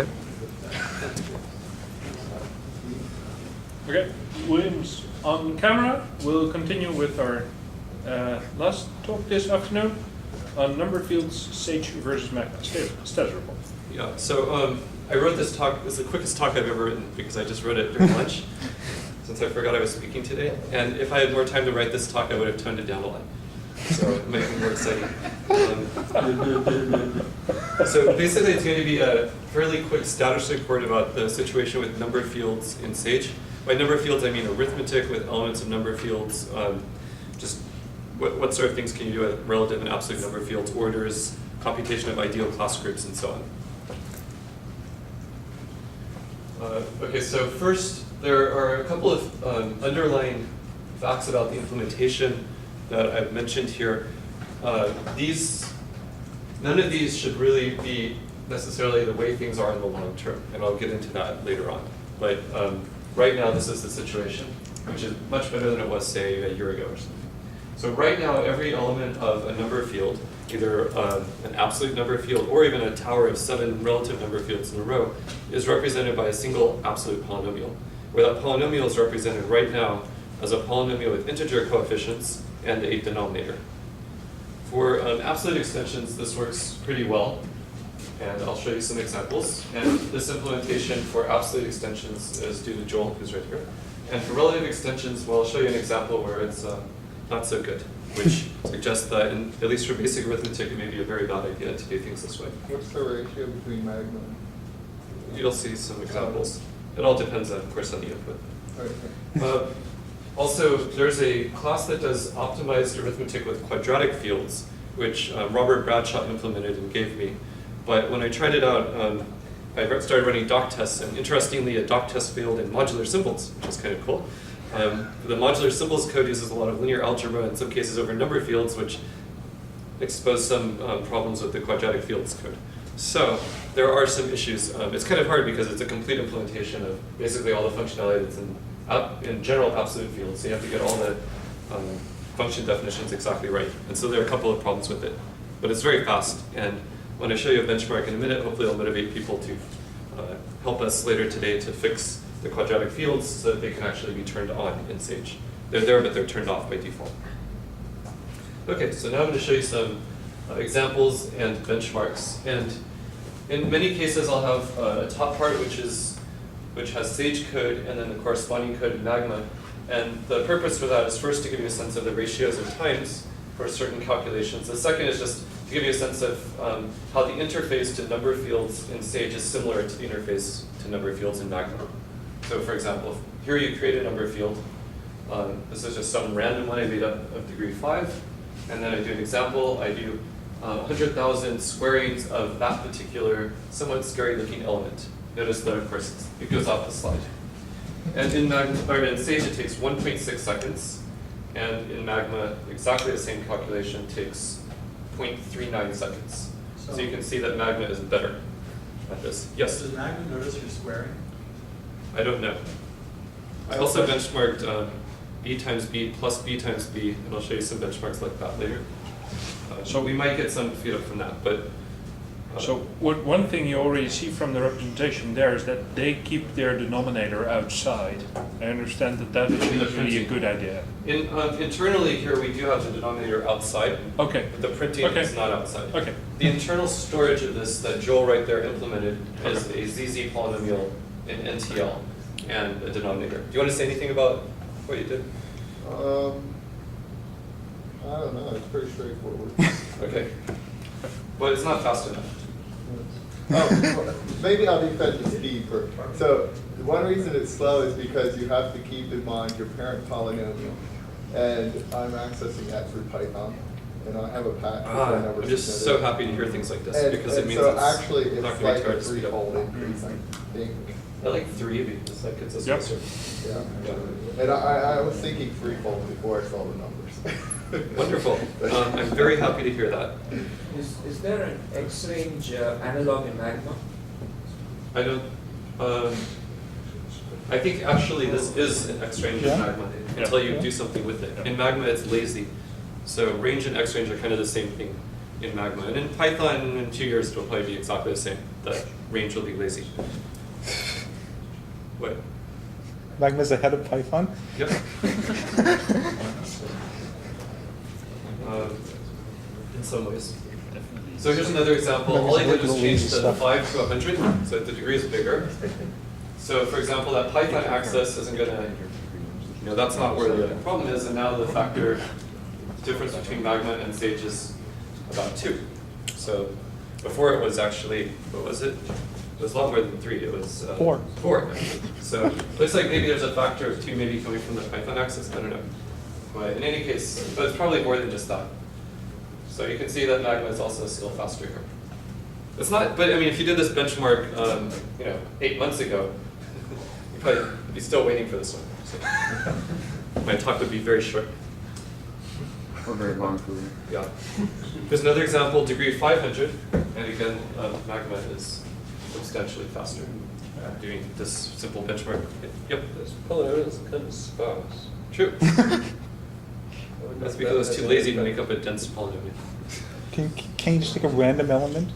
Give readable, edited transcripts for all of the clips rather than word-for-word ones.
Okay. Okay, William's on camera. We'll continue with our last talk this afternoon on number fields, Sage versus magma status report. Yeah, so I wrote this talk. It's the quickest talk I've ever written because I just wrote it during lunch since I forgot I was speaking today. And if I had more time to write this talk, I would have toned it down a lot. So it might be more exciting. So basically, it's going to be a fairly quick status report about the situation with number fields in Sage. By number fields, I mean arithmetic with elements of number fields. Just what sort of things can you do with relative and absolute number fields, orders, computation of ideal class groups, and so on. Okay, so first, there are a couple of underlying facts about the implementation that I've mentioned here. None of these should really be necessarily the way things are in the long term, and I'll get into that later on. But right now, this is the situation, which is much better than it was, say, a year ago or something. So right now, every element of a number field, either an absolute number field or even a tower of 7 relative number fields in a row, is represented by a single absolute polynomial, where that polynomial is represented right now as a polynomial with integer coefficients and a denominator. For absolute extensions, this works pretty well, and I'll show you some examples. And this implementation for absolute extensions is due to Joel, who's right here. And for relative extensions, well, I'll show you an example where it's not so good, which suggests that, at least for basic arithmetic, it may be a very bad idea to do things this way. What's the ratio between magma and... You'll see some examples. It all depends, of course, on the input. Okay. Also, there's a class that does optimized arithmetic with quadratic fields, which Robert Bradshaw implemented and gave me. But when I tried it out, I started running doc tests, and interestingly, a doc test failed in modular symbols, which is kind of cool. The modular symbols code uses a lot of linear algebra, in some cases over number fields, which expose some problems with the quadratic fields code. So there are some issues. It's kind of hard because it's a complete implementation of basically all the functionality that's in general absolute fields. So you have to get all the function definitions exactly right. And so there are a couple of problems with it. But it's very fast. And when I show you a benchmark in a minute, hopefully it'll motivate people to help us later today to fix the quadratic fields so that they can actually be turned on in Sage. They're there, but they're turned off by default. Okay, so now I'm going to show you some examples and benchmarks. And in many cases, I'll have a top part which has Sage code and then the corresponding code in Magma. And the purpose for that is first to give you a sense of the ratios and times for certain calculations. The second is just to give you a sense of how the interface to number fields in Sage is similar to the interface to number fields in Magma. So for example, here you create a number field. This is just some random one I made up of degree 5. And then I do an example. I do 100,000 squarings of that particular somewhat scary looking element. Notice that, of course, it goes off the slide. And in Sage, it takes 1.6 seconds. And in Magma, exactly the same calculation takes 0.39 seconds. So you can see that Magma is better at this. Yes? Does Magma notice you're squaring? I don't know. I also benchmarked b times b plus b times b, and I'll show you some benchmarks like that later. So we might get some feedback from that, but... So one thing you already see from the representation there is that they keep their denominator outside. I understand that that is really a good idea. Internally here, we do have the denominator outside. Okay. But the printing is not outside. Okay. The internal storage of this that Joel right there implemented is a ZZ polynomial in NTL and a denominator. Do you want to say anything about what you did? I don't know, it's pretty straightforward. Okay. But it's not fast enough. Oh, maybe I'll defend the speed first. So one reason it's slow is because you have to keep in mind your parent polynomial. And I'm accessing that through Python. And I have a patch. I'm just so happy to hear things like this because it means so it's actually not it's going like to be a hard to speed up. threefold increase, I think. I like 3 because that gets us Yep. closer. Yeah. And I was thinking threefold before I saw the numbers. Wonderful. I'm very happy to hear that. Is there an X-range analog in Magma? I don't. I think actually this is an X-range in Magma until you do something with it. In Magma, it's lazy. So range and X-range are kind of the same thing in Magma. And in Python, in 2 years, it'll probably be exactly the same. The range will be lazy. What? Magma's ahead of Python? Yep. In some ways. So here's another example. All I did was change the 5 to 100, so that the degree is bigger. So for example, that Python access isn't going to, that's not where the problem is, and now the factor difference between Magma and Sage is about 2. So before it was actually, what was it? It was a lot more than 3. It was 4. 4. So it looks like maybe there's a factor of 2 maybe coming from the Python access. I don't know. But in any case, but it's probably more than just that. So you can see that Magma is also still faster here. It's not, but I mean, if you did this benchmark, 8 months ago, you'd probably be still waiting for this one. So my talk would be very short. Or very long for you. Yeah. There's another example, degree 500, and again, Magma is substantially faster doing this simple benchmark. Yep. This polynomial is kind of sparse. True. That's because I was too lazy to make up a dense polynomial. Can you just take a random element?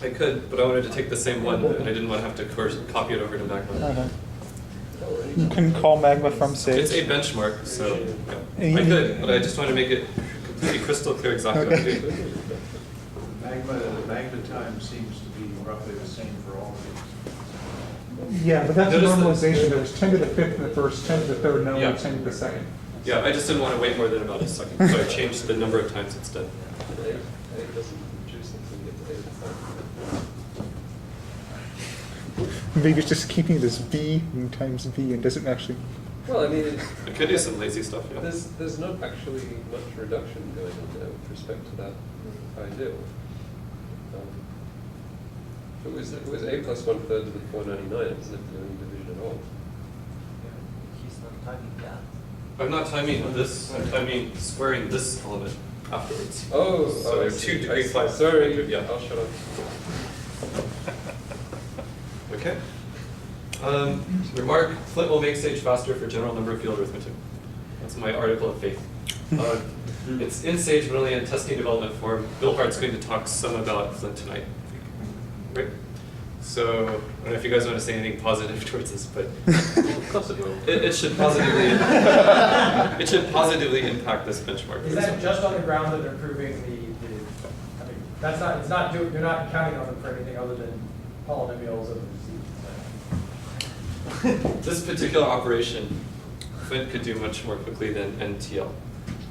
I could, but I wanted to take the same one, and I didn't want to have to copy it over to Magma. You can call Magma from Sage. It's a benchmark, so yeah. I could, but I just want to make it completely crystal clear exactly what to do. The magma time seems to be roughly the same for all of these. Yeah, but that's a Notice that- normalization. There was 10 to the 5th in the first, 10 to the 3rd, now Yeah. we're 10 to the 2nd. Yeah, I just didn't want to wait more than about a second, so I changed the number of times it's done. A doesn't produce something at the Maybe it's just keeping this V times V and doesn't actually. Well, I mean, I could do some lazy stuff, yeah. there's not actually much reduction going on there with respect to that ideal. If it was A plus 1/3 to the 499, it doesn't have to do any division at all. He's not timing that. I'm not timing this, I'm timing squaring this element afterwards. Oh, So I there's see. 2 degree 5. Sorry, Yeah. I'll shut up. Okay. Remark, Flint will make Sage faster for general number field arithmetic. That's my article of faith. It's in Sage, but only in testing development form. Bill Hart's going to talk some about Flint tonight. Right? So, I don't know if you guys want to say anything positive towards this, but Of course it will. it should positively impact this benchmark. Is that just on the ground that they're proving I mean, that's not, you're not counting on them for anything other than polynomials of the This particular operation, Flint could do much more quickly than NTL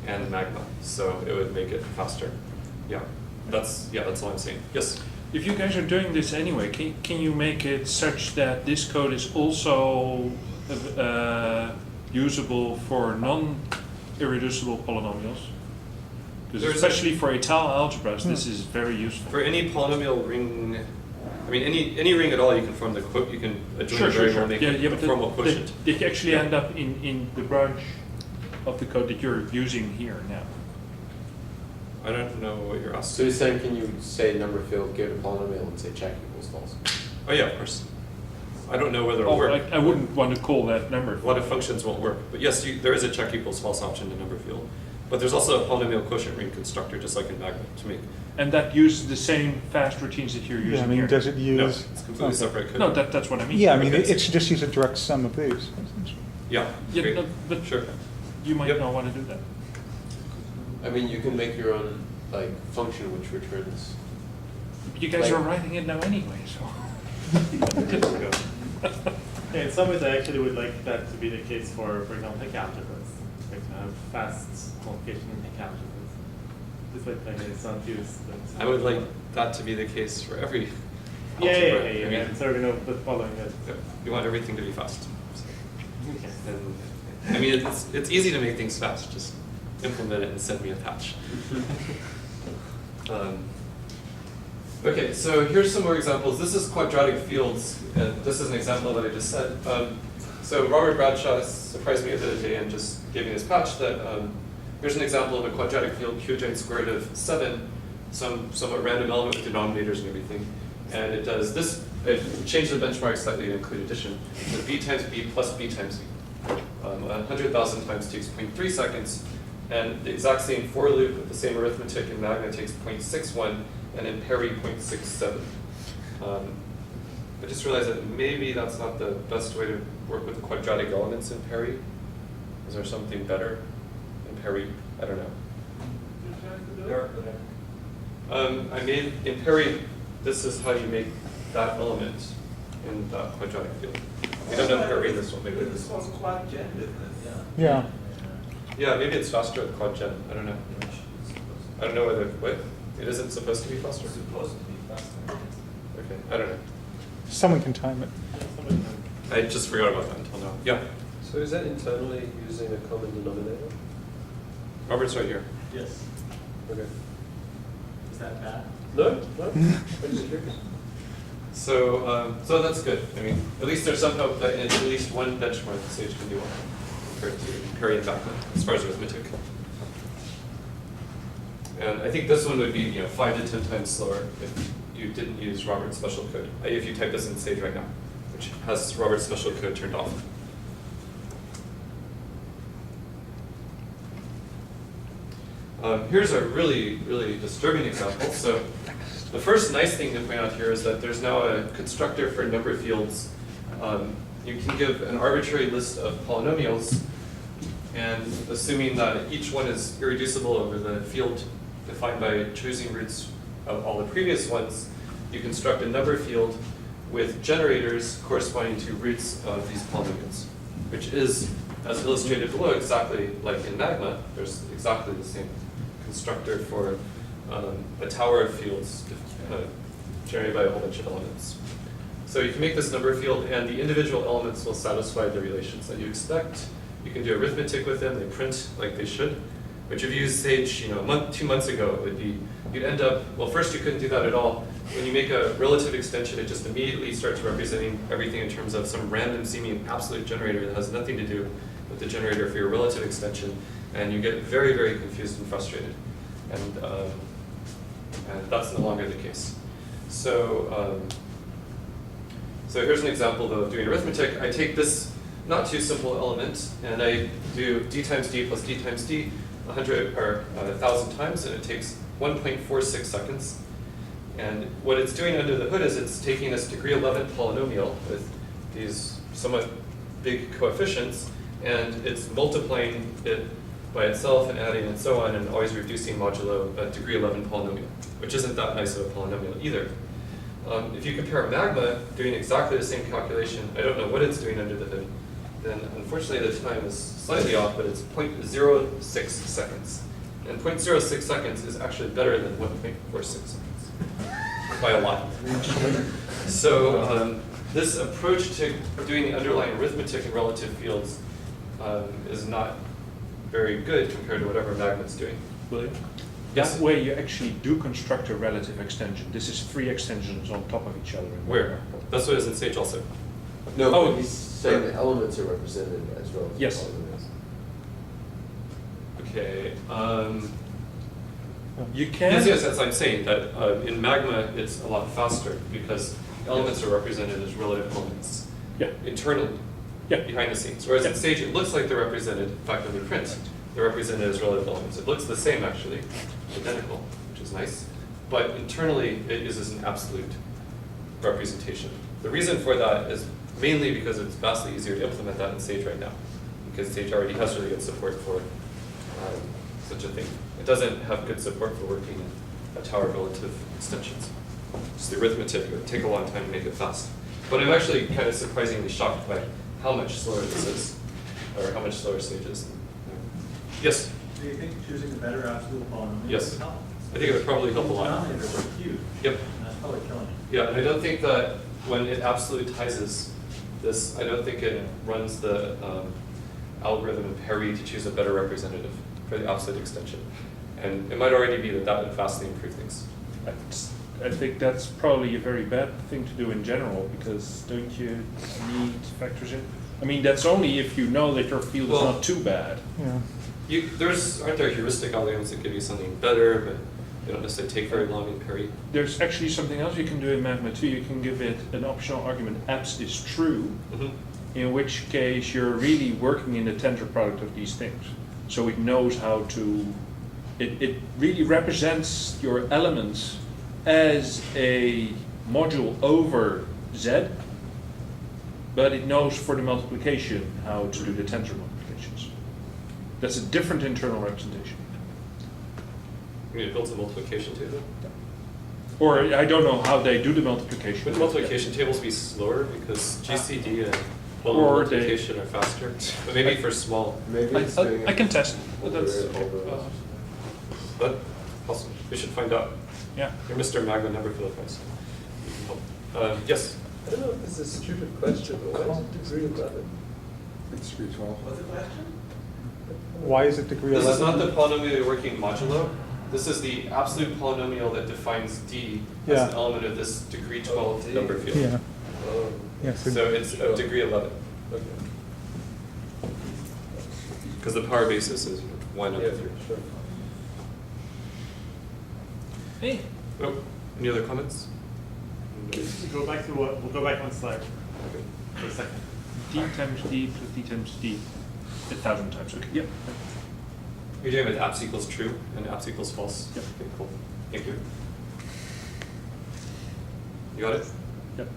and Magma, so it would make it faster. Yeah, that's all I'm saying. Yes? If you guys are doing this anyway, can you make it such that this code is also usable for non-irreducible polynomials? Because especially for étale algebras, this is very useful. For any polynomial ring, I mean any ring at all, you can form the you can adjoin a variable and make a formal quotient. They actually end up in the branch of the code that you're using here now. I don't know what you're So asking. you're saying, can you say number field, give it a polynomial, and say check equals false? Oh yeah, of course. I don't know whether it'll Oh, work. I wouldn't want to call that number. A lot of functions won't work, but yes, there is a check equals false option in number field. But there's also a polynomial quotient ring constructor, just like in Magma, to make. And that uses the same fast routines that you're using Yeah, I mean, here. does it use? No, it's completely separate code. No, that's what I mean. Yeah, I mean, Okay. it should just use a direct sum of these. Yeah. Yeah, great. no, but Sure. you might Yep. not want to do that. I mean, you can make your own function which returns. You guys are writing it now anyway, so. Yeah, in some ways, I actually would like that to be the case for example, Hecke algebras, like to have fast multiplication in Hecke algebras. This way, it's not used. I would like that to be the case for every Yeah, algebra. yeah. I mean, And so the following it. you want everything to be fast. So. Okay. And, I mean, it's easy to make things fast. Just implement it and send me a patch. Okay, so here's some more examples. This is quadratic fields, and this is an example of what I just said. So Robert Bradshaw surprised me the other day and just gave me this patch that here's an example of a quadratic field, q giant square root of 7, somewhat random element with denominators and everything. And it does this, it changed the benchmark slightly to include addition. So b times b plus b times b. 100,000 times takes 0.3 seconds. And the exact same for loop with the same arithmetic in Magna takes 0.61, and in Perry 0.67. I just realized that maybe that's not the best way to work with the quadratic elements in Perry. Is there something better in Perry? I don't know. I made, in Perry, this is how you make that element in the quadratic field. We don't know Perry, this one, maybe this one. quad gen, isn't it? Yeah. Yeah, maybe it's faster with quad gen, I don't know. I don't know whether, what? It isn't supposed to be faster? It's supposed to be faster. Okay, I don't know. Someone can time it. I just forgot about that until now. Yeah, So is that internally using a common denominator? Robert's right here. Yes. Okay. Is that bad? No, no. I'm just curious. So, so that's good. I mean, at least there's some hope that in at least one benchmark, Sage can do well compared to Perry and Bachman as far as arithmetic. And I think this one would be 5 to 10 times slower if you didn't use Robert's special code. If you type this in Sage right now, which has Robert's special code turned off. Here's a really, really disturbing example. So the first nice thing to point out here is that there's now a constructor for number fields. You can give an arbitrary list of polynomials, and assuming that each one is irreducible over the field defined by choosing roots of all the previous ones, you construct a number field with generators corresponding to roots of these polynomials, which is, as illustrated below, exactly like in Magma. There's exactly the same constructor for a tower of fields generated by a whole bunch of elements. So you can make this number field, and the individual elements will satisfy the relations that you expect. You can do arithmetic with them, they print like they should. But if you use Sage, 2 months ago, it would be, you'd end up, well, first you couldn't do that at all. When you make a relative extension, it just immediately starts representing everything in terms of some random seeming absolute generator that has nothing to do with the generator for your relative extension, and you get very, very confused and frustrated. And that's no longer the case. So, so here's an example though of doing arithmetic. I take this not too simple element, and I do d times d plus d times d 100 or 1,000 times, and it takes 1.46 seconds. And what it's doing under the hood is it's taking this degree 11 polynomial with these somewhat big coefficients, and it's multiplying it by itself and adding and so on, and always reducing modulo a degree 11 polynomial, which isn't that nice of a polynomial either. If you compare Magma doing exactly the same calculation, I don't know what it's doing under the hood, then unfortunately the time is slightly off, but it's 0.06 seconds. And 0.06 seconds is actually better than 1.46 seconds, by a lot. So this approach to doing the underlying arithmetic in relative fields is not very good compared to whatever Magma's doing. William? Yes? That way you actually do construct a relative extension. This is 3 extensions on top of each other. Where? That's what it is in Sage also. No, Oh, but he's saying the elements are represented as well. Yes. Okay. You can. Yes, as I'm saying, that in Magma it's a lot faster because elements are represented as relative elements. Yeah. Internally. Yeah. Behind the scenes. Whereas in Yeah. Sage it looks like they're represented, in fact, when we print, they're represented as relative elements. It looks the same actually, identical, which is nice. But internally it uses an absolute representation. The reason for that is mainly because it's vastly easier to implement that in Sage right now, because Sage already has really good support for such a thing. It doesn't have good support for working in a tower of relative extensions. Just the arithmetic, it would take a long time to make it fast. But I'm actually kind of surprisingly shocked by how much slower this is, or how much slower Sage is. Yes? Do you think choosing a better absolute polynomial Yes. would help? I think it would probably help a lot. Denominators are huge. Yep. And that's probably killing it. Yeah, and I don't think that when it absolutizes this, I don't think it runs the algorithm in Perry to choose a better representative for the absolute extension. And it might already be that that would vastly improve things. I think that's probably a very bad thing to do in general, because don't you need factors in? I mean, that's only if you know that your field is not too bad. Yeah. Aren't there heuristic algorithms that give you something better, but they don't necessarily take very long in Perry? There's actually something else you can do in Magma too. You can give it an optional argument, abs is true, in which case you're really working in the tensor product of these things. So it knows how to, it really represents your elements as a module over Z, but it knows for the multiplication how to do the tensor multiplications. That's a different internal representation. You mean it builds a multiplication table? Or I don't know how they do the multiplication. Would multiplication tables be slower because GCD and Or multiplication are faster? But maybe for small. Maybe it's doing I it can test, but that's over okay. all But awesome. We should find out. Yeah. You're Mr. Magma number field advice. Yes. I don't know if this is a stupid question, but why is it degree 11? It's degree 12. What's the question? Why is it degree This 11? is not the polynomial you're working modulo. This is the absolute polynomial that defines D as Yeah. an element of this degree 12 D. number field. Yeah. Um, Yeah. So it's of degree 11. okay. Because the power basis is 1 Yeah, over 3. sure. Hey. Oh, any other comments? Go back to what, we'll go back one slide Okay. for a second. D times D plus D times D 1,000 times. Okay. Yep. You're doing with apps equals true and apps equals false? Yep. Okay, cool. Thank you. You got it? Yep.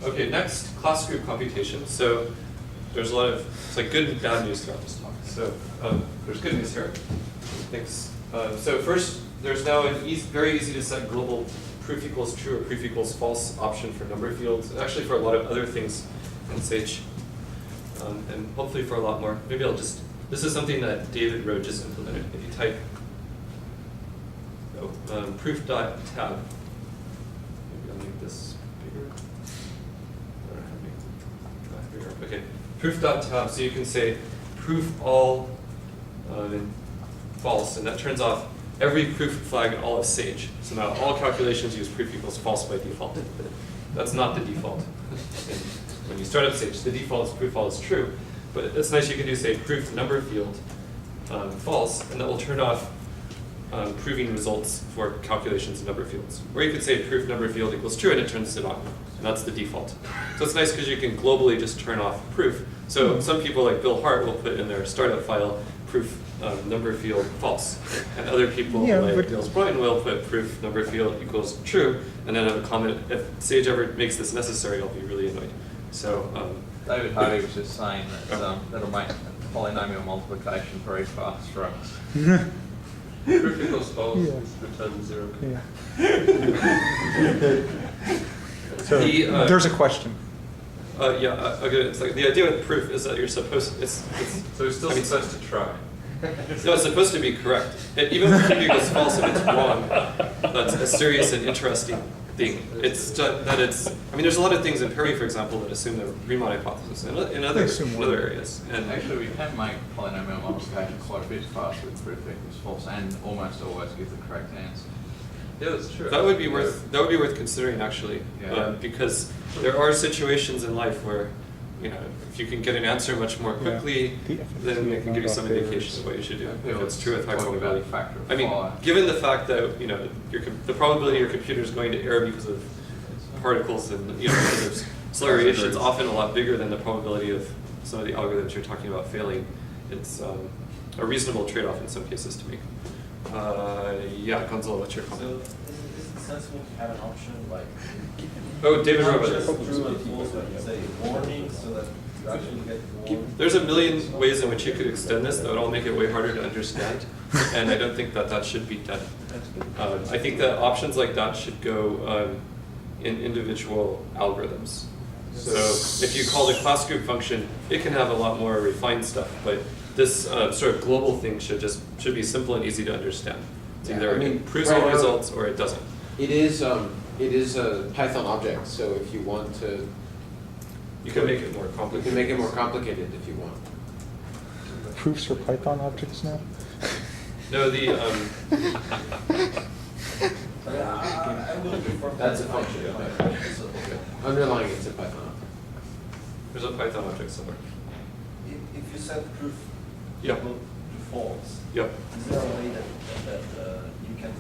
Okay, next, class group computation. So there's a lot of, it's like good and bad news throughout this talk. So there's good news here. Thanks. So first, there's now an very easy to set global proof equals true or proof equals false option for number fields, and actually for a lot of other things in Sage, and hopefully for a lot more. Maybe I'll just, this is something that David Rowe just implemented. If you type proof.tab, maybe I'll make this bigger. Or make it bigger. Okay, proof.tab, so you can say proof all false, and that turns off every proof flag in all of Sage. So now all calculations use proof equals false by default. That's not the default. When you start up Sage, the default is proof all is true, but it's nice you can do, say, proof number field false, and that will turn off proving results for calculations in number fields. Or you could say proof number field equals true, and it turns it on, and that's the default. So it's nice because you can globally just turn off proof. So some people like Bill Hart will put in their startup file proof number field false, and other people like Niels Bruyne will put proof number field equals true, and then have a comment, if Sage ever makes this necessary, I'll be really annoyed. So David Hardy was just saying that that'll make polynomial multiplication very fast for us. Proof equals false, Yeah. return 0. Yeah. So there's a question. Okay, it's like the idea with proof is that you're supposed, it's So we're still supposed to try. no, it's supposed to be correct. And even if proof equals false and it's wrong, that's a serious and interesting thing. It's that it's, I mean, there's a lot of things in Perry, for example, that assume the Riemann hypothesis in other areas. And Actually, we can make polynomial multiplication quite a bit faster with proof equals false and almost always give the correct answer. Yeah, that's true. that would be worth considering actually, Yeah. because there are situations in life where, you know, if you can get an answer much more quickly, then it can give you some indication of what you should do. If it's true with high probability. I mean, given the fact that, you know, the probability your computer is going to error because of particles and, you know, because of slow radiation is often a lot bigger than the probability of some of the algorithms you're talking about failing. It's a reasonable trade-off in some cases to make. Yeah, Gonzalo, what's your comment? So is it sensible to have an option like Oh, David not Robert. just true and false, but say warning so that you actually get warned? There's a million ways in which you could extend this that would all make it way harder to understand, and I don't think that that should be done. I think that options like that should go in individual algorithms. So if you call the class group function, it can have a lot more refined stuff, but this sort of global thing should be simple and easy to understand. It's either it proves all results or it doesn't. It is a Python object, so if you want to, You can make it more you complicated. can make it more complicated if you want. Proofs for Python objects now? No, the I will prefer That's a function. So, Underlying it's a Python object. there's a Python object somewhere. if you set proof Yeah. equal to false, Yep. is there a way that you can,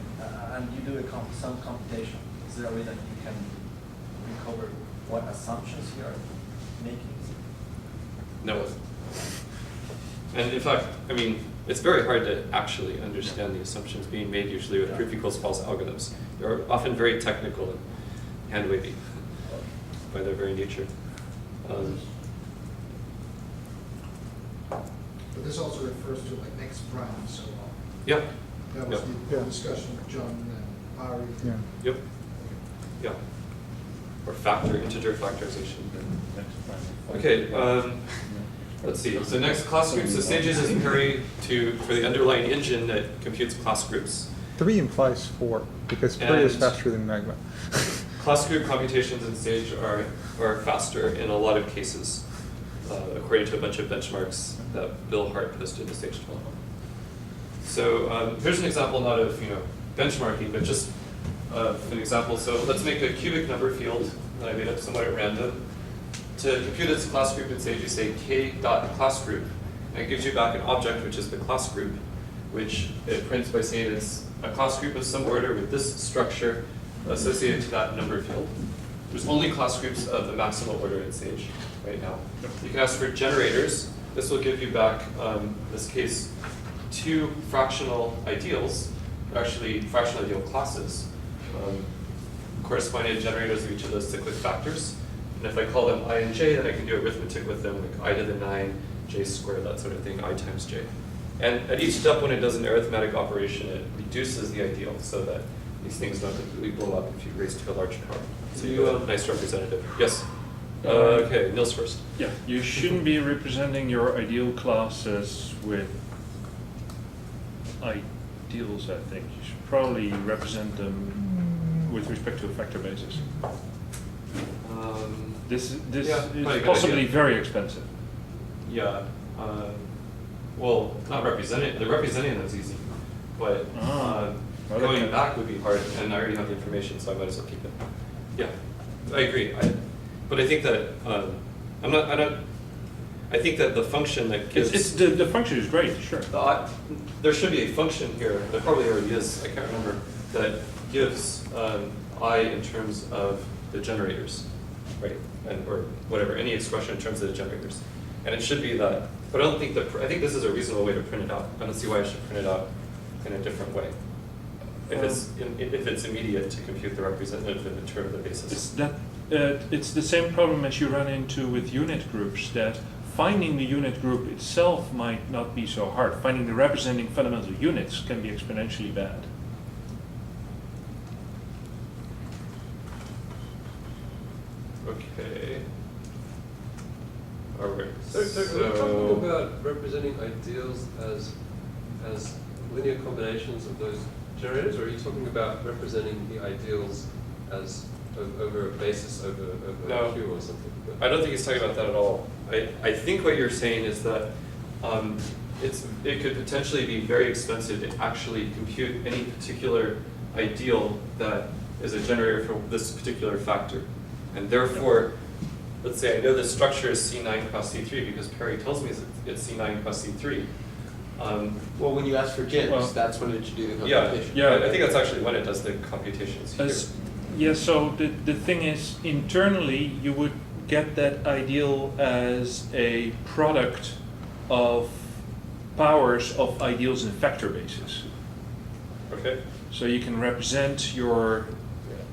and you do some computation, is there a way that you can recover what assumptions you are making? No. And in fact, I mean, it's very hard to actually understand the assumptions being made usually with proof equals false algorithms. They're often very technical and hand-wavy by their very nature. But this also refers to like X prime and so on. Yeah. That was Yep. the Yeah. discussion with John and Ari. Yeah. Yep. Yeah. Or integer factorization. Okay, let's see. So next, class groups. So Stages is Perry for the underlying engine that computes class groups. 3 implies 4, because 3 is And- faster than Magma. Class group computations in Stage are faster in a lot of cases, according to a bunch of benchmarks that Bill Hart posted to Stage 12. So here's an example, not of benchmarking, but just an example. So let's make a cubic number field that I made up somewhat at random. To compute its class group in Sage, you say k.classGroup, and it gives you back an object, which is the class group, which it prints by saying it's a class group of some order with this structure associated to that number field. There's only class groups of the maximal order in Sage right now. You can ask for generators. This will give you back, in this case, 2 fractional ideals, actually fractional ideal classes, corresponding to generators of each of those cyclic factors. And if I call them I and j, then I can do arithmetic with them, like I to the 9, j squared, that sort of thing, I times j. And at each step when it does an arithmetic operation, it reduces the ideal so that these things don't completely blow up if you raise to a large power. So you have a nice representative. Yes? Okay, Nils first. Yeah, you shouldn't be representing your ideal classes with ideals, I think. You should probably represent them with respect to a vector basis. This yeah, is probably a good possibly idea. very expensive. Yeah. Well, not representing. The representing them is easy, but Well, going okay. back would be hard, and I already have the information, so I might as well keep it. Yeah, I agree. But I think that I think that the function that gives The function is great, sure. there should be a function here. There probably already is. I can't remember that gives I in terms of the generators, right? Or whatever, any expression in terms of the generators. And it should be that, but I don't think I think this is a reasonable way to print it out. I don't see why I should print it out in a different way. If it's immediate to compute the representative in the term of the basis. It's the same problem as you run into with unit groups, that finding the unit group itself might not be so hard. Finding the representing fundamental units can be exponentially bad. Okay. All right. So are we talking about representing ideals as linear combinations of those generators, or are you talking about representing the ideals as over a basis over No. a Q or something? I don't think he's talking about that at all. I think what you're saying is that it could potentially be very expensive to actually compute any particular ideal that is a generator for this particular factor. And therefore, let's say I know this structure is C9 cross C3 because Perry tells me it's C9 cross C3. Well, when you ask for gens, Well, that's when it should do the Yeah, computation. yeah, I think that's actually when it does the computations here. Yeah, so the thing is, internally, you would get that ideal as a product of powers of ideals in vector basis. Okay. So you can represent your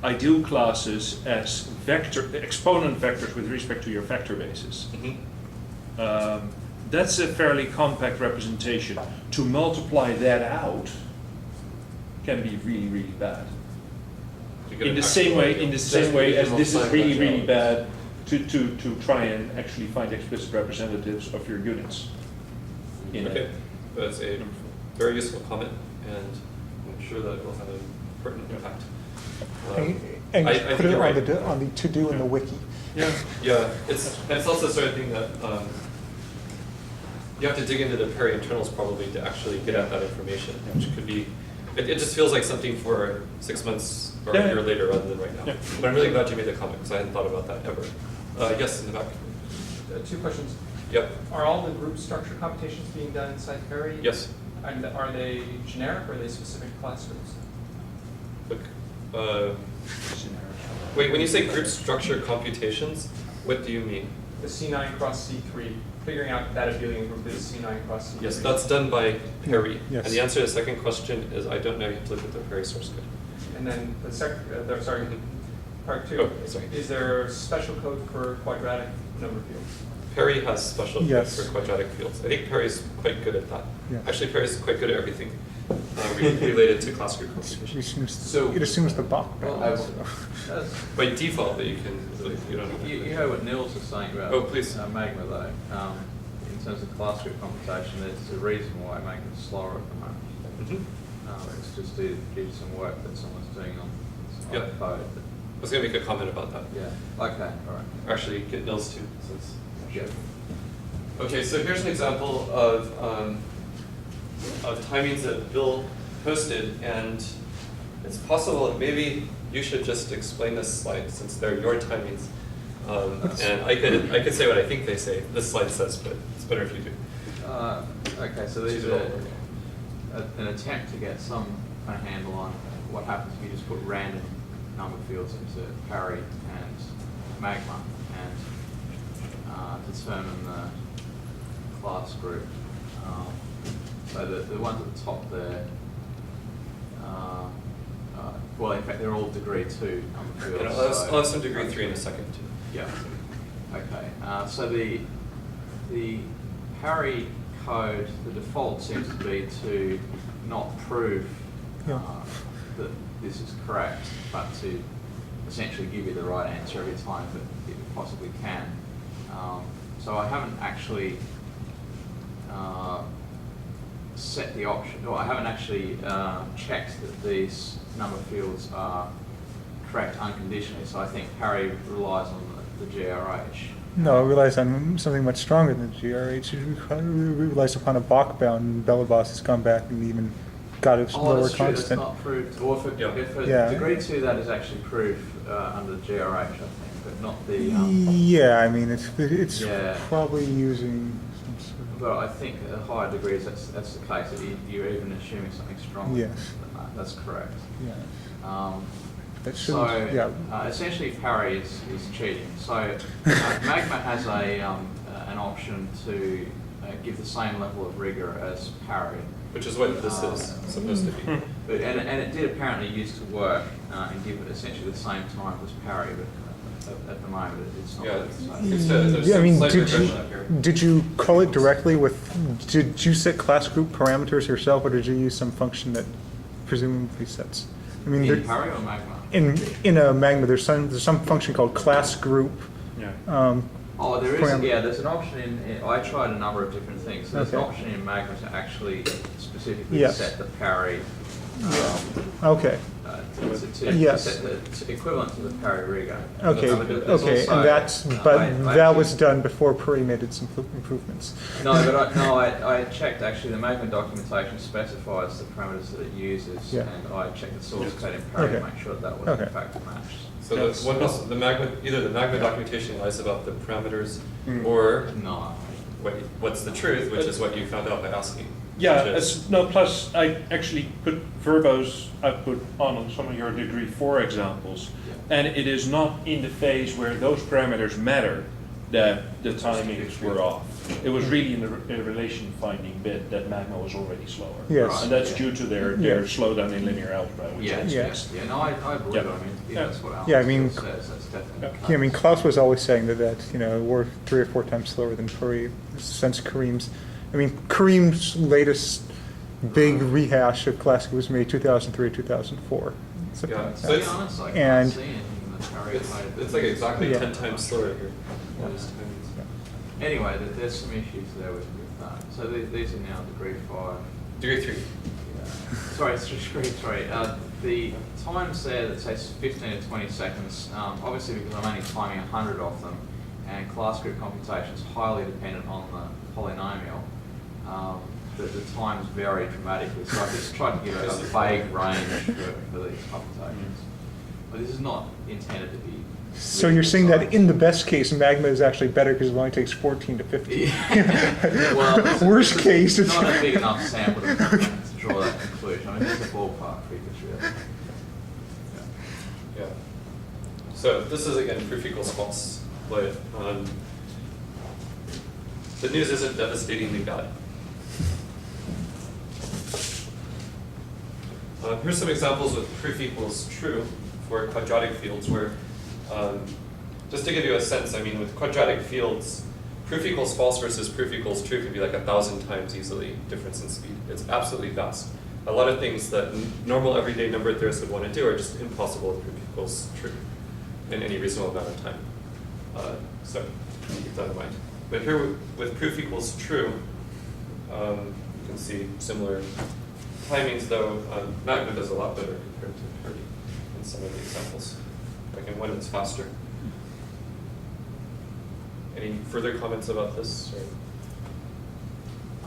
ideal classes as exponent vectors with respect to your vector basis. Mm-hmm. That's a fairly compact representation. To multiply that out can be really, really bad. In the same way as this is really, really bad to try and actually find explicit representatives of your units. Okay, that's a very useful comment, and I'm sure that will have an pertinent impact. And I just think put it you're on right. on the to-do in the wiki. Yeah, yeah. It's also the sort of thing that you have to dig into the Perry internals probably to actually get at that information, which could be. It just feels like something for 6 months or a year later rather than right now. Yeah. But I'm really glad you made the comment because I hadn't thought about that ever. Yes, in the back. 2 questions. Yep. Are all the group structure computations being done inside Perry? Yes. And are they generic or are they specific class groups? Look, wait, when you say group structure computations, what do you mean? The C9 cross C3 figuring out that abelian group is C9 cross C3. Yes, that's done by Perry. Yes. And the answer to the second question is I don't know. You have to look at the Perry source code. And then part 2. Oh, sorry. Is there special code for quadratic number fields? Perry has special code Yes. for quadratic fields. I think Perry's quite good at that. Yeah. Actually, Perry's quite good at everything related to class group computation. So- It assumes the Bach Well, bounds. That's- By default, but you can really, you don't have You heard what Niels was saying about Oh, please. Magma though. In terms of class group computation, there's a reason why Magma is slower at the moment. It's just due to some work that someone's doing on Yeah. code. I was going to make a comment about that. Yeah. Okay. All right. Actually, get Nils too, since. Yeah. Okay, so here's an example of timings that Bill posted, and it's possible that maybe you should just explain this slide since they're your timings. And I could say what I think they say. This slide says, but it's better if you do. Okay, so these are an attempt to get some kind of handle on what happens if you just put random number fields into Parry and Magma and determine the class group. So the ones at the top there, well, in fact, they're all degree 2 number fields. And I'll have some degree 3 in a second too. Yeah. Okay. So the Parry code, the default seems to be to not prove Yeah. that this is correct, but to essentially give you the right answer every time that it possibly can. So I haven't actually set the option, or I haven't actually checked that these number fields are correct unconditionally. So I think Parry relies on the GRH. No, it relies on something much stronger than GRH. It relies upon a Bach bound, and Belabos has come back and even got a lower that's true. constant. That's not proved. Or if a Yeah. degree 2, that is actually proved under GRH, I think, but not the. Yeah, I mean, it's Yeah. probably using some sort of... But I think at higher degrees, that's the case. That you're even assuming something stronger. Yes. Than that. That's correct. Yeah. That So shouldn't, yeah. essentially, Parry is cheating. So Magma has an option to give the same level of rigor as Parry. Which is what this is supposed to be. But, and it did apparently used to work and give it essentially the same time as Parry, but at the moment it's not. Yeah, working. there's Yeah, I mean, slight did regression up here. you call it directly with, did you set class group parameters yourself, or did you use some function that presumably sets? I mean, In Parry or Magma? in a Magma, there's some function called class group. Yeah. Oh, there is. Parameter. Yeah, there's an option in. I tried a number of different things. So there's an Okay. option in Magma to actually specifically Yes. set the Parry. Okay. To Yes. set the equivalent to the Parry rigor. Okay, But there's okay, also, and that's, but I that actually- was done before Perry made some improvements. No, but I checked actually. The Magma documentation specifies the parameters that it uses, Yeah. and I checked the source code in Parry to Okay. make sure that was Okay. in fact matched. So the Magma, either the Magma documentation lies about the parameters, or No. what's the truth, which is what you found out by asking. Yeah, which is- plus I actually put Verbo's output on some of your degree 4 examples, and it is not in the phase where those parameters matter that the timings were off. It was really in the relation finding bit that Magma was already slower. Yes. And that's due to their Yeah. slowdown in linear algebra, which Yeah, is yeah, fixed. yeah. No, I believe Yeah. it. I mean, Yeah. that's what Alan Yeah, I mean, says. That's definitely. Yeah, I mean, Klaus was always saying that, we're 3 or 4 times slower than Perry, since Kareem's, Kareem's latest big rehash of classic was made 2003, 2004. something Yeah, like so that. To be honest, I can't And- see anything in the Parry code. It's like exactly Yeah. 10 times slower here. Yeah. Anyway, there's some issues there with that. So these are now degree 5. Degree 3. Yeah. Sorry, it's degree 3. The times there that says 15 to 20 seconds, obviously because I'm only timing 100 of them, and class group computation is highly dependent on the polynomial, the times vary dramatically. So I just tried to give a vague range for these computations. But this is not intended to be. So you're saying that in the best case, Magma is actually better because it only takes 14 to 15. Well, Worst case, it's it's not a big enough sample to draw that conclusion. I mean, it's a ballpark figures, really. Yeah. So this is again proof equals false, but the news isn't devastatingly bad. Here's some examples with proof equals true for quadratic fields where, just to give you a sense, I mean, with quadratic fields, proof equals false versus proof equals true could be like 1,000 times easily difference in speed. It's absolutely vast. A lot of things that normal everyday number theorists would want to do are just impossible with proof equals true in any reasonable amount of time. So keep that in mind. But here with proof equals true, you can see similar timings, though Magma does a lot better compared to Purdy in some of the examples. Like in one, it's faster. Any further comments about this? Or?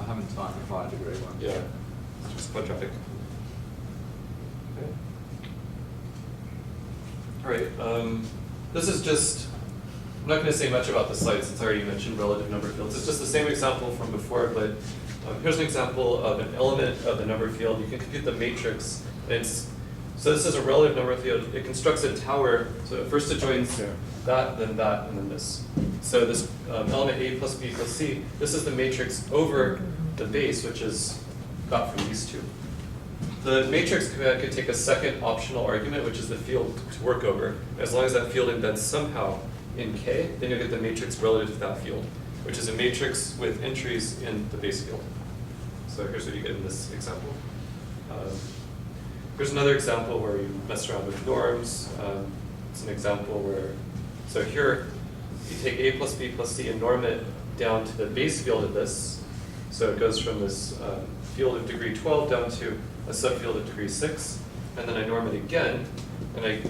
I haven't tried a great one. Yeah, it's just quadratic. Okay. All right, this is just, I'm not going to say much about the slides, it's already mentioned relative number fields. It's just the same example from before, but here's an example of an element of the number field. You can compute the matrix. So this is a relative number field. It constructs a tower. So first it joins that, and then this. So this element A plus B plus C, this is the matrix over the base, which is got from these two. The matrix command could take a second optional argument, which is the field to work over. As long as that field embeds somehow in K, then you'll get the matrix relative to that field, which is a matrix with entries in the base field. So here's what you get in this example. Here's another example where you mess around with norms. It's an example where, so here you take A plus B plus C and norm it down to the base field of this. So it goes from this field of degree 12 down to a subfield of degree 6. And then I norm it again, and I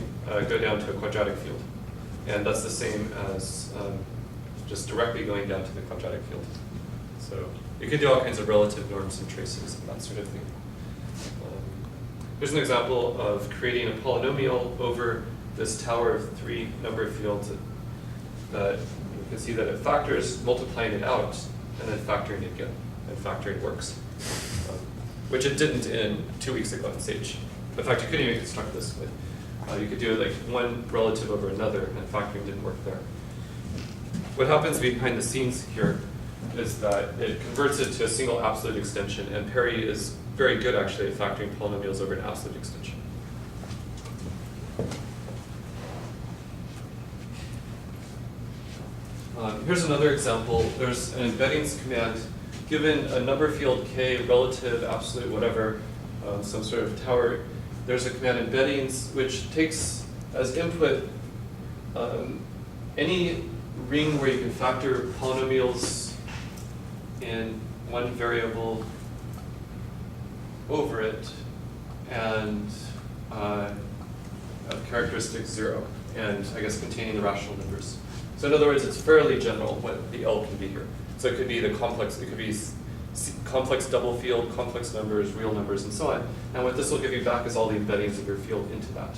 go down to a quadratic field. And that's the same as just directly going down to the quadratic field. So you can do all kinds of relative norms and traces and that sort of thing. Here's an example of creating a polynomial over this tower of 3 number fields. You can see that it factors, multiplying it out, and then factoring it again. And factoring works, which it didn't in 2 weeks ago on Sage. In fact, you couldn't even construct this. You could do it like one relative over another, and factoring didn't work there. What happens behind the scenes here is that it converts it to a single absolute extension, and Perry is very good actually at factoring polynomials over an absolute extension. Here's another example. There's an embeddings command. Given a number field K, relative, absolute, whatever, some sort of tower, there's a command embeddings which takes as input any ring where you can factor polynomials in one variable over it and of characteristic 0, and I guess containing the rational numbers. So in other words, it's fairly general what the L can be here. So it could be the complex, it could be complex double field, complex numbers, real numbers, and so on. And what this will give you back is all the embeddings of your field into that.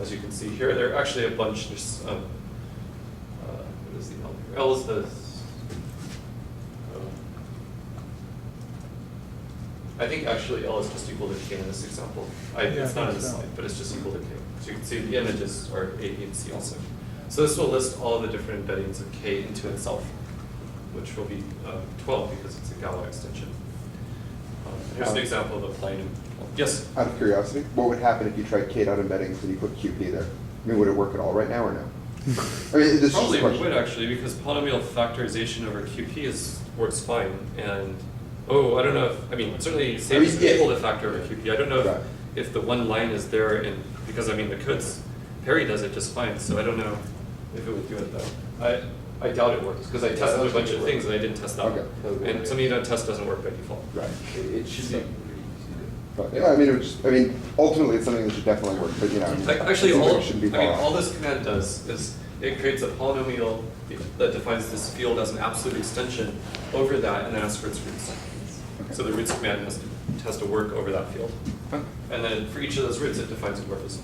As you can see here, there are actually a bunch. There's, what is the L here? L is the, I think actually L is just equal to K in this example. It's not in this slide, but it's just equal to K. So you can see the images are A, B, and C also. So this will list all the different embeddings of K into itself, which will be 12 because it's a Galois extension. Here's an example of applying them. Yes? Out of curiosity, what would happen if you tried k.embeddings and you put QP there? I mean, would it work at all right now or no? I mean, this Probably is a question. would actually, because polynomial factorization over QP works fine. And I don't know if, I mean, certainly Sage is able to factor over QP. I don't know if the one line is there, and because I mean the codes, Perry does it just fine. So I don't know if it would do it though. I doubt it works because I tested a bunch of things and I didn't test that. Okay. And something you don't test doesn't work by default. Right. It should be. But, yeah, I mean, ultimately it's something that should definitely work. But you know, actually, all all this command does is it creates a polynomial that defines this field as an absolute extension over that, and then asks for its roots. Okay. So the roots command has to work over that field, and then for each of those roots, it defines a dwarfism.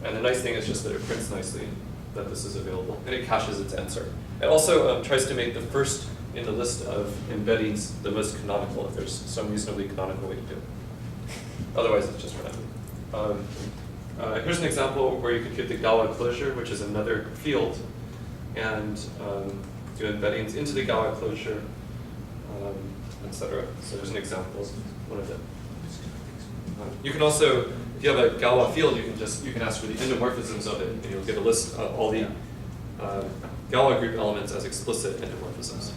And the nice thing is just that it prints nicely that this is available, and it caches its answer. It also tries to make the first in the list of embeddings the most canonical, if there's some reasonably canonical way to do it. Otherwise, it's just random. Here's an example where you could get the Galois closure, which is another field, and do embeddings into the Galois closure, etc. So there's an example of one of them. You can also, if you have a Galois field, you can ask for the endomorphisms of it, and you'll get a list of all the Galois group elements as explicit endomorphisms.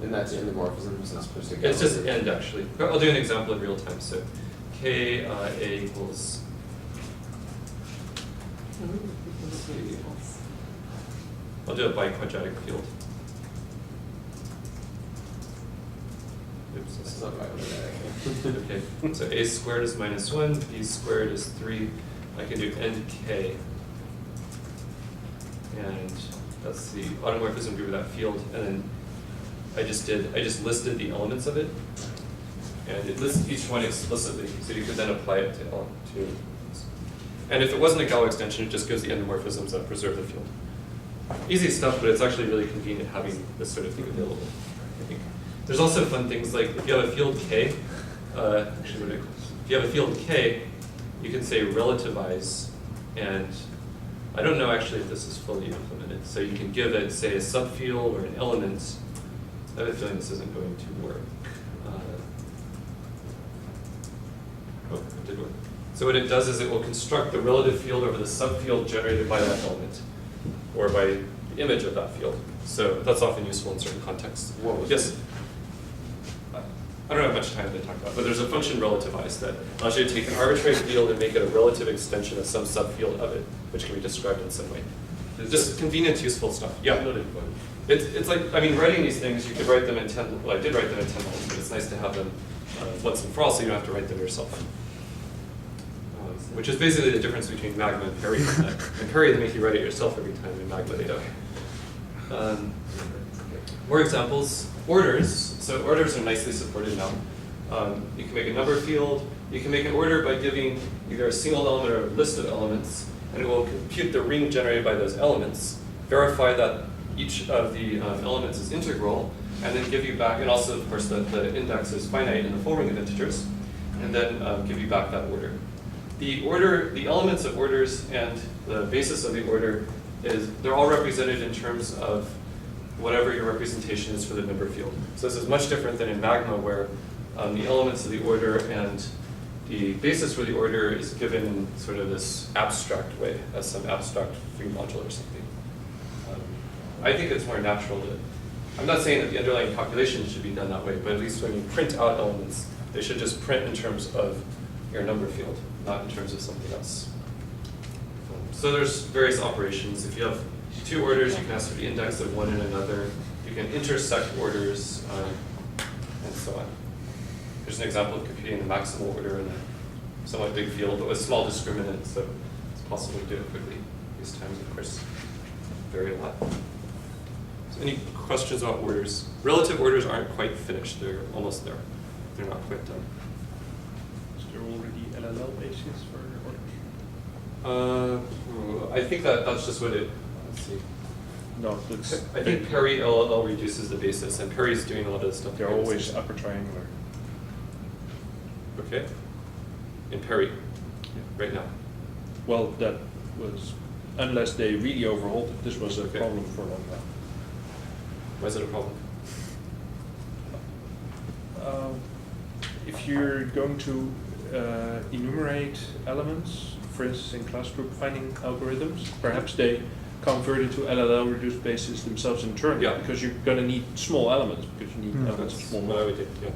And that's endomorphisms as opposed to It's just Galois. end actually. I'll do an example in real time. So K A equals. Let's see. I'll do it by quadratic field. Oops, That's not right. okay. So A squared is -1, B squared is 3. I can do end K. And that's the automorphism group of that field. And then I just listed the elements of it. And it lists each one explicitly, so you could then apply it to all two. And if it wasn't a Galois extension, it just gives the endomorphisms that preserve the field. Easy stuff, but it's actually really convenient having this sort of thing available, I think. There's also fun things like if you have a field K, if you have a field K, you can say relativize, and I don't know actually if this is fully implemented. So you can give it, say, a subfield or an element. I have a feeling this isn't going to work. Oh, it did work. So what it does is it will construct the relative field over the subfield generated by that element, or by the image of that field. So that's often useful in certain contexts. What was yes? I don't have much time to talk about, but there's a function relativize that allows you to take an arbitrary field and make it a relative extension of some subfield of it, which can be described in some way. Just convenient, useful stuff. Yeah. It's like, I mean, writing these things, you could write them in 10, well, I did write them in 10 lines, but it's nice to have them once and for all so you don't have to write them yourself. Which is basically the difference between Magma and Perry. And Perry, they make you write it yourself every time, in Magma they don't. More examples. Orders. So orders are nicely supported now. You can make a number field. You can make an order by giving either a single element or a list of elements, and it will compute the ring generated by those elements, verify that each of the elements is integral, and then give you back, and also, of course, that the index is finite in the full ring of integers, and then give you back that order. The elements of orders and the basis of the order they're all represented in terms of whatever your representation is for the number field. So this is much different than in Magma, where the elements of the order and the basis for the order is given in sort of this abstract way, as some abstract free module or something. I think it's more natural to, I'm not saying that the underlying calculation should be done that way, but at least when you print out elements, they should just print in terms of your number field, not in terms of something else. So there's various operations. If you have two orders, you can ask for the index of one and another. You can intersect orders, and so on. Here's an example of computing the maximal order in a somewhat big field, but with small discriminant, so it's possible to do it quickly. These times, of course, vary a lot. So any questions about orders? Relative orders aren't quite finished. They're almost there. They're not quite done. Is there already LLL basis for orders? I think that's just what it, let's see. No, it's, I think Perry LLL reduces the basis, and Perry's doing a lot of the stuff. they're always upper triangular. Okay. In Perry, right now. Well, that was, unless they really overhauled it, this was a problem for a long time. Why is it a problem? If you're going to enumerate elements, for instance in class group finding algorithms, perhaps they convert it to LLL reduced basis themselves internally, Yeah. because you're going to need small elements, because you need elements of That's small what I would numbers. do, yeah.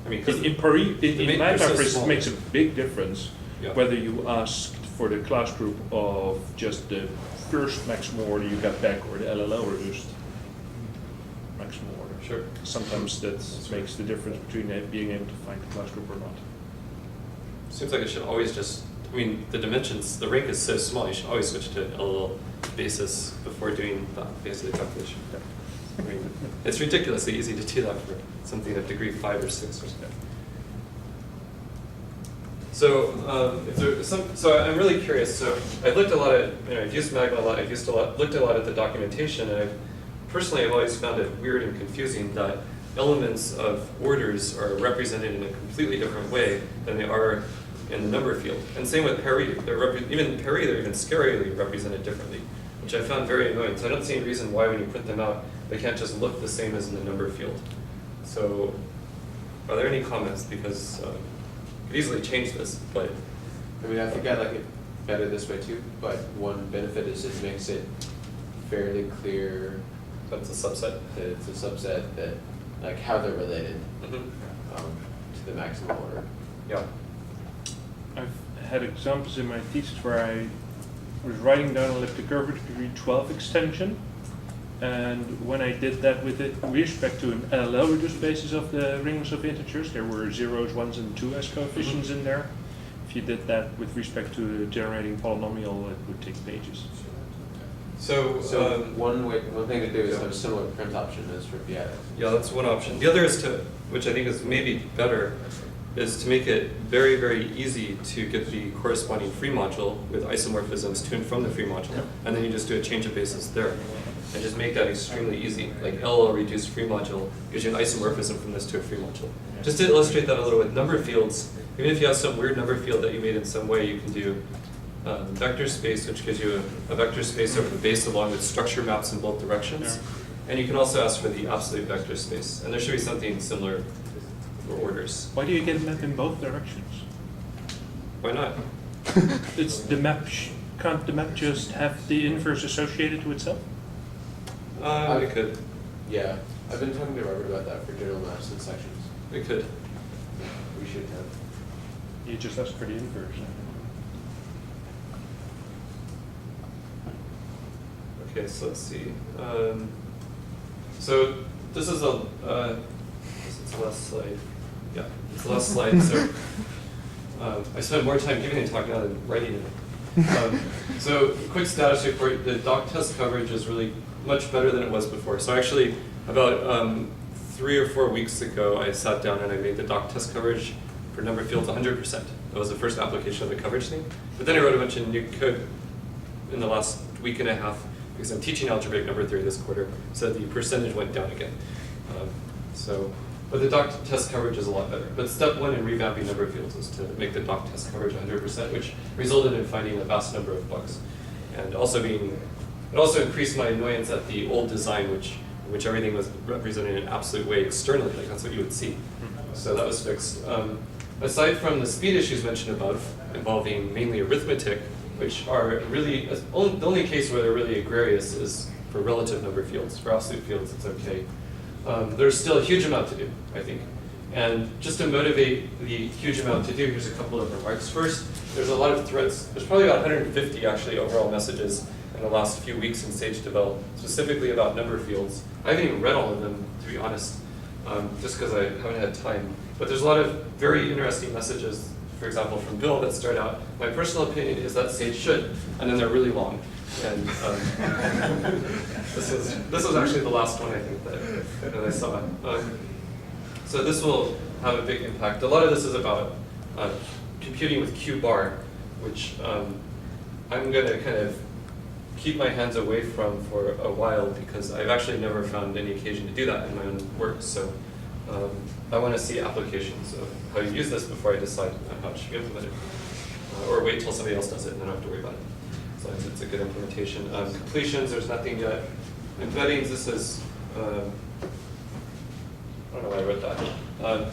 I mean, In Magma, for instance, it makes a big difference Yeah. whether you asked for the class group of just the first maximal order you got back or the LLL reduced maximal order. Sure. Sometimes that makes the difference between being able to find the class group or not. Seems like it should always just, I mean, the dimensions, the rank is so small, you should always switch to LLL basis before doing that basic calculation. I mean, it's ridiculously easy to do that for something of degree 5 or 6 or something. So, so I'm really curious. So I've looked a lot at, I've used Magma a lot. I've looked a lot at the documentation, and I've always found it weird and confusing that elements of orders are represented in a completely different way than they are in the number field. And same with Perry. Even Perry, they're even scarily represented differently. which I found very annoying. So I don't see any reason why when you print them out, they can't just look the same as in the number field. So are there any comments? Because you could easily change this, but I mean, I think I like it better this way too, but one benefit is it makes it fairly clear that's a subset. that it's a subset, that like how they're related to the maximum order. Yeah. I've had examples in my thesis where I was writing down elliptic curvature degree 12 extension, and when I did that with respect to an LLL reduced basis of the rings of integers, there were 0s, 1s, and 2 as coefficients in there. If you did that with respect to generating polynomial, it would take pages. So, one thing to do is have a similar print option as for BIS. Yeah, that's one option. The other is to, which I think is maybe better, is to make it very, very easy to get the corresponding free module with isomorphisms to and from the free module, and then you just do a change of basis there. And just make that extremely easy. Like LL reduced free module gives you an isomorphism from this to a free module. Just to illustrate that a little with number fields, even if you have some weird number field that you made in some way, you can do vector space, which gives you a vector space over the base along with structure maps in both directions. Yeah. And you can also ask for the absolute vector space. And there should be something similar for orders. Why do you get a map in both directions? Why not? It's the map. Can't the map just have the inverse associated to itself? We could. Yeah, I've been talking to Robert about that for general maps and sections. We could. We should have. You just ask for the inverse. Okay, so let's see. So this is the last slide. Yeah, it's the last slide. So I spent more time giving a talk now than writing it. So quick status report: the doc test coverage is really much better than it was before. So actually, about 3 or 4 weeks ago, I sat down and I made the doc test coverage for number fields 100%. That was the first application of the coverage thing. But then I wrote a bunch of new code in the last week and a half because I'm teaching algebraic number theory this quarter, so the percentage went down again. But the doc test coverage is a lot better. But step one in revamping number fields is to make the doc test coverage 100%, which resulted in finding a vast number of bugs. And also it also increased my annoyance at the old design, which everything was represented in an absolute way externally, like that's what you would see. So that was fixed. Aside from the speed issues mentioned above, involving mainly arithmetic, which are really, the only case where they're really egregious is for relative number fields. For absolute fields, it's okay. There's still a huge amount to do, I think. And just to motivate the huge amount to do, here's a couple of remarks. First, there's a lot of threads. There's probably about 150 actually overall messages in the last few weeks in Sage Develop, specifically about number fields. I haven't even read all of them, to be honest, just because I haven't had time. But there's a lot of very interesting messages, for example, from Bill that start out, my personal opinion is that Sage should, and then they're really long. And this was actually the last one, I think, that I saw. So this will have a big impact. A lot of this is about computing with Q bar, which I'm going to kind of keep my hands away from for a while because I've actually never found any occasion to do that in my own work. So I want to see applications of how you use this before I decide how it should be implemented. Or wait till somebody else does it and then I don't have to worry about it. So it's a good implementation. Completions, there's nothing yet. Embeddings, this is, I don't know why I wrote that.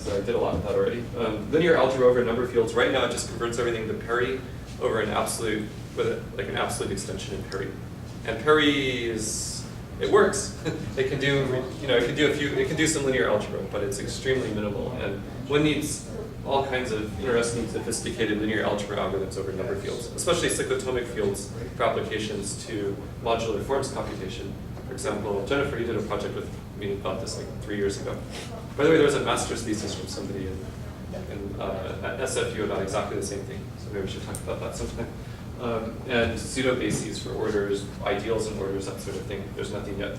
So I did a lot of that already. Linear algebra over number fields. Right now it just converts everything to parity over an absolute, with like an absolute extension in parity. And parity is, it works. It can do, it can do some linear algebra, but it's extremely minimal. And one needs all kinds of interesting, sophisticated linear algebra algorithms over number fields, especially cyclotomic fields for applications to modular forms computation. For example, Jennifer, you did a project with me about this like 3 years ago. By the way, there was a master's thesis from somebody at SFU about exactly the same thing, so maybe we should talk about that sometime. And pseudo bases for orders, ideals and orders, that sort of thing. There's nothing yet.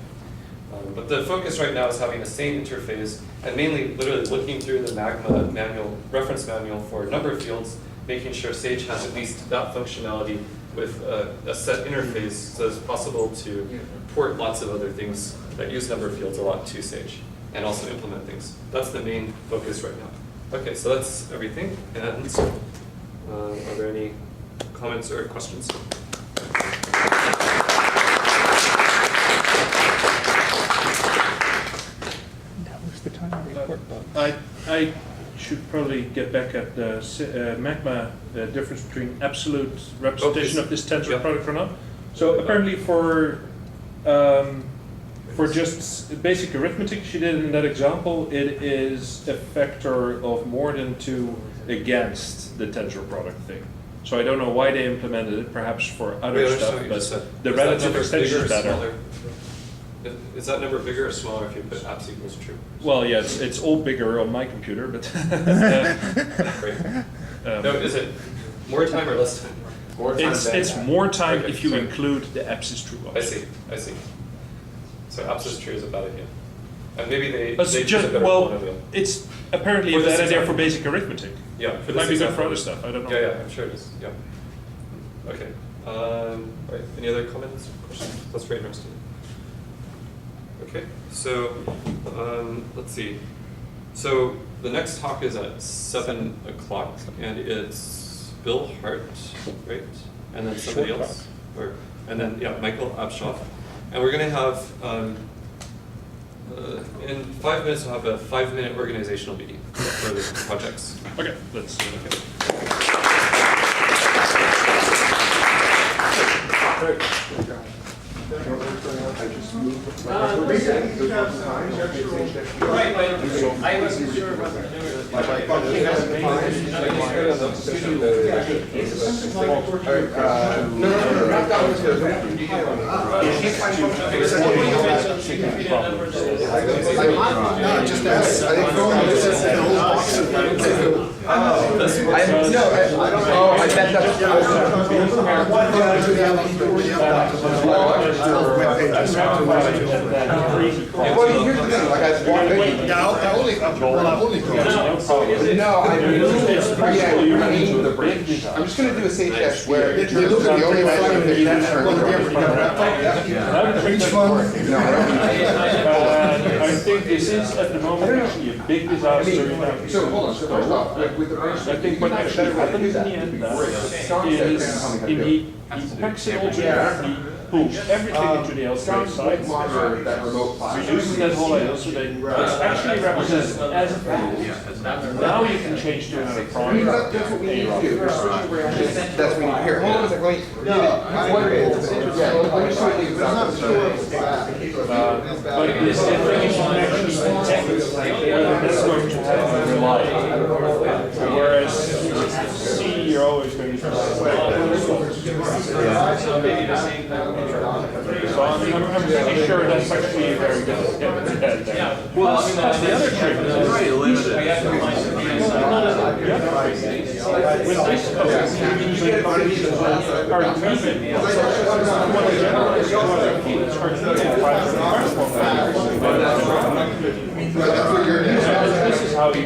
But the focus right now is having the same interface and mainly literally looking through the Magma manual, reference manual for number fields, making sure Sage has at least that functionality with a set interface so it's possible to port lots of other things that use number fields a lot to Sage and also implement things. That's the main focus right now. Okay, so that's everything. And are there any comments or questions? I should probably get back at the magma difference between absolute representation of this tensor Yeah. product or not. So apparently for just basic arithmetic she did in that example, it is a factor of more than 2 against the tensor product thing. So I don't know why they implemented it, perhaps for other Wait, stuff, what you just but said. the Is that relative number extension bigger is or better. smaller? Is that number bigger or smaller if you put abs equals true? Well, yeah, it's all bigger on my computer, but Great. No, is it more time or less time? More time than it's that. more time Okay, if you sorry. include the abs is true I option. see. So abs is true is a bad idea. And maybe they It's choose just, a better well, polynomial. it's apparently For a this bad idea example. for basic arithmetic. Yeah. It might be good for other stuff, I don't know. Yeah, I'm sure it is, yeah. Okay, right, any other comments, questions? That's very interesting. Okay, so, let's see. So, the next talk is at 7 o'clock, and it's Bill Hart, right? And then somebody Short else, and then, yeah, Michael Abshoff. And we're gonna have, in 5 minutes, we'll have a 5-minute organizational meeting for the projects. Okay, let's, I just moved. Right, but I wasn't sure what to do with No, just ask. I think I bet that's. Well, here's the thing, like I walked in. Yeah, I'll only No, I mean, yeah, you're not into the bridge. I'm just gonna do a safe test where it's the only way I'm gonna pick that turn. Each one. No, I don't. I think this is at the moment actually a big disaster. So hold on, so first off, like with the bridge. I think what actually happens in the end is he packs it all together, he pulls everything into the LCA side, Monitor that remote class. reduces that whole idea so that it's actually represented as a field. Now you can change to another I mean, product. that's what we need to do. We're switching branches. That's what we need. Here, hold on a second. Let me. Yeah, let me show you the But this information actually detects whether that's going to have reliable. Whereas C, you're always going to So I'm pretty sure that's actually a very good step. Well, the other trick is with this this is how you